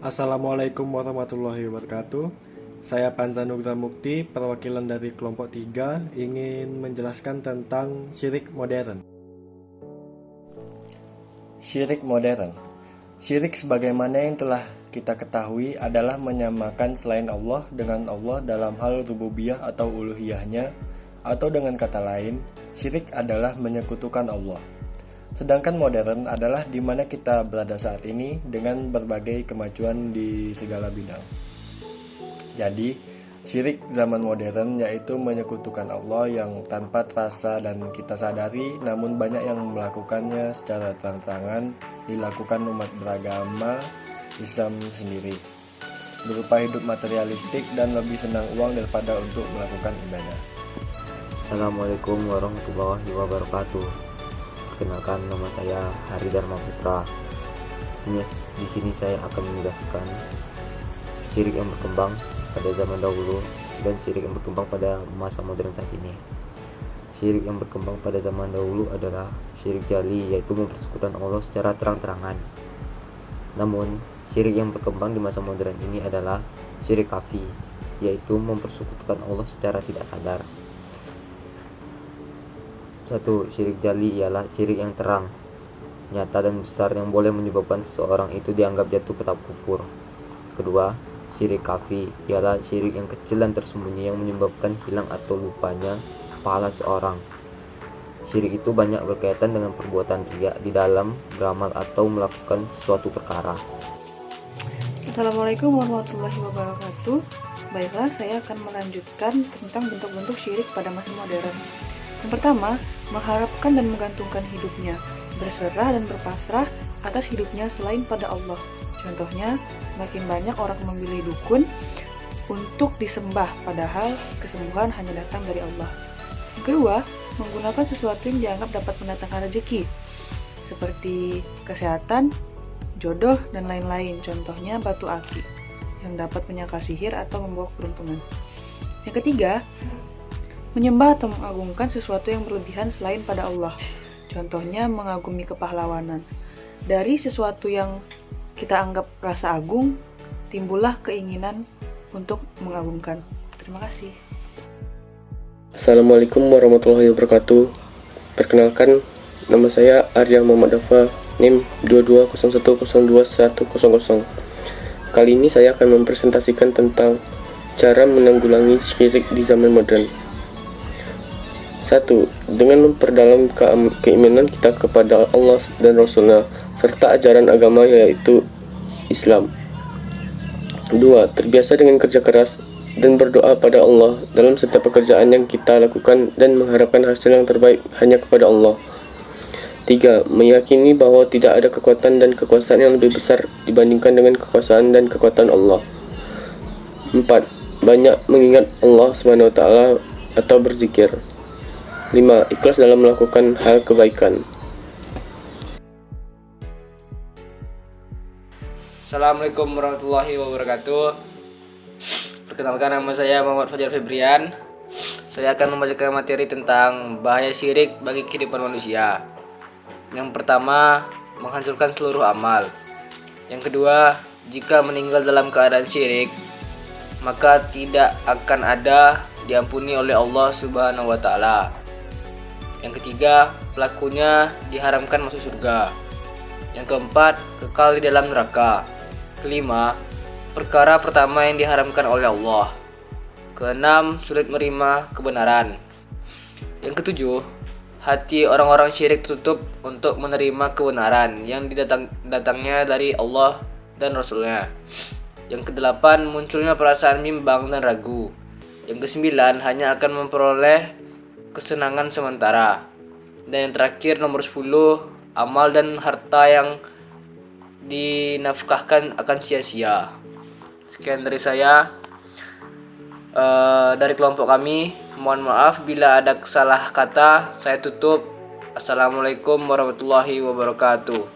Assalamualaikum warahmatullahi wabarakatuh. Saya Panza Nurza Mukti, perwakilan dari kelompok 3, ingin menjelaskan tentang syirik modern. Syirik modern. Syirik sebagaimana yang telah kita ketahui adalah menyamakan selain Allah dengan Allah dalam hal rububiyah atau uluhiyahnya, atau dengan kata lain, syirik adalah menyekutukan Allah. Sedangkan modern adalah di mana kita berada saat ini dengan berbagai kemajuan di segala bidang. Jadi, syirik zaman modern yaitu menyekutukan Allah yang tanpa terasa dan kita sadari, namun banyak yang melakukannya secara terang-terangan dilakukan umat beragama Islam sendiri, berupa hidup materialistik dan lebih senang uang daripada untuk melakukan ibadah. Assalamualaikum warahmatullahi wabarakatuh. Perkenalkan, nama saya Hari Dharma Putra. Di sini saya akan menjelaskan syirik yang berkembang pada zaman dahulu dan syirik yang berkembang pada masa modern saat ini. Syirik yang berkembang pada zaman dahulu adalah syirik jali, yaitu mempersekutukan Allah secara terang-terangan. Namun, syirik yang berkembang di masa modern ini adalah syirik khafi, yaitu mempersekutukan Allah secara tidak sadar. Satu, syirik jali ialah syirik yang terang, nyata dan besar yang boleh menyebabkan seseorang itu dianggap jatuh ke tahap kufur. Kedua, syirik khafi ialah syirik yang kecil dan tersembunyi yang menyebabkan hilang atau lupanya pahala seorang. Syirik itu banyak berkaitan dengan perbuatan riya di dalam beramal atau melakukan sesuatu perkara. Assalamualaikum warahmatullahi wabarakatuh. Baiklah, saya akan melanjutkan tentang bentuk-bentuk syirik pada masa modern. Yang pertama, mengharapkan dan menggantungkan hidupnya, berserah dan berpasrah atas hidupnya selain pada Allah. Contohnya, makin banyak orang memilih dukun untuk disembah, padahal kesembuhan hanya datang dari Allah. Yang kedua, menggunakan sesuatu yang dianggap dapat mendatangkan rezeki, seperti kesehatan, jodoh, dan lain-lain. Contohnya batu aki, yang dapat menyangkal sihir atau membawa keberuntungan. Yang ketiga, menyembah atau mengagungkan sesuatu yang berlebihan selain pada Allah. Contohnya mengagumi kepahlawanan. Dari sesuatu yang kita anggap rasa agung, timbullah keinginan untuk mengagungkan. Terima kasih. Assalamualaikum warahmatullahi wabarakatuh. Perkenalkan, nama saya Arya Muhammad Dafa, NIM 2201021000. Kali ini saya akan mempresentasikan tentang cara menanggulangi syirik di zaman modern. 1. Dengan memperdalam keimanan kita kepada Allah dan Rasulnya serta ajaran agama yaitu Islam. 2. Terbiasa dengan kerja keras dan berdoa pada Allah dalam setiap pekerjaan yang kita lakukan dan mengharapkan hasil yang terbaik hanya kepada Allah. 3. Meyakini bahwa tidak ada kekuatan dan kekuasaan yang lebih besar dibandingkan dengan kekuasaan dan kekuatan Allah. 4. Banyak mengingat Allah SWT atau berzikir. 5. Ikhlas dalam melakukan hal kebaikan. Assalamualaikum warahmatullahi wabarakatuh. Perkenalkan, nama saya Muhammad Fajar Febrian. Saya akan membacakan materi tentang bahaya syirik bagi kehidupan manusia. Yang pertama, menghancurkan seluruh amal. Yang kedua, jika meninggal dalam keadaan syirik, maka tidak akan ada diampuni oleh Allah Subhanahu wa Ta'ala. Yang ketiga, pelakunya diharamkan masuk surga. Yang keempat, kekal di dalam neraka. Kelima, perkara pertama yang diharamkan oleh Allah. Keenam, sulit menerima kebenaran. Yang ketujuh, hati orang-orang syirik tertutup untuk menerima kebenaran yang datangnya dari Allah dan Rasulnya. Yang kedelapan, munculnya perasaan bimbang dan ragu. Yang kesembilan, hanya akan memperoleh kesenangan sementara. Dan yang terakhir, nomor 10, amal dan harta yang dinafkahkan akan sia-sia. Sekian dari saya, dari kelompok kami. Mohon maaf bila ada salah kata. Saya tutup. Assalamualaikum warahmatullahi wabarakatuh.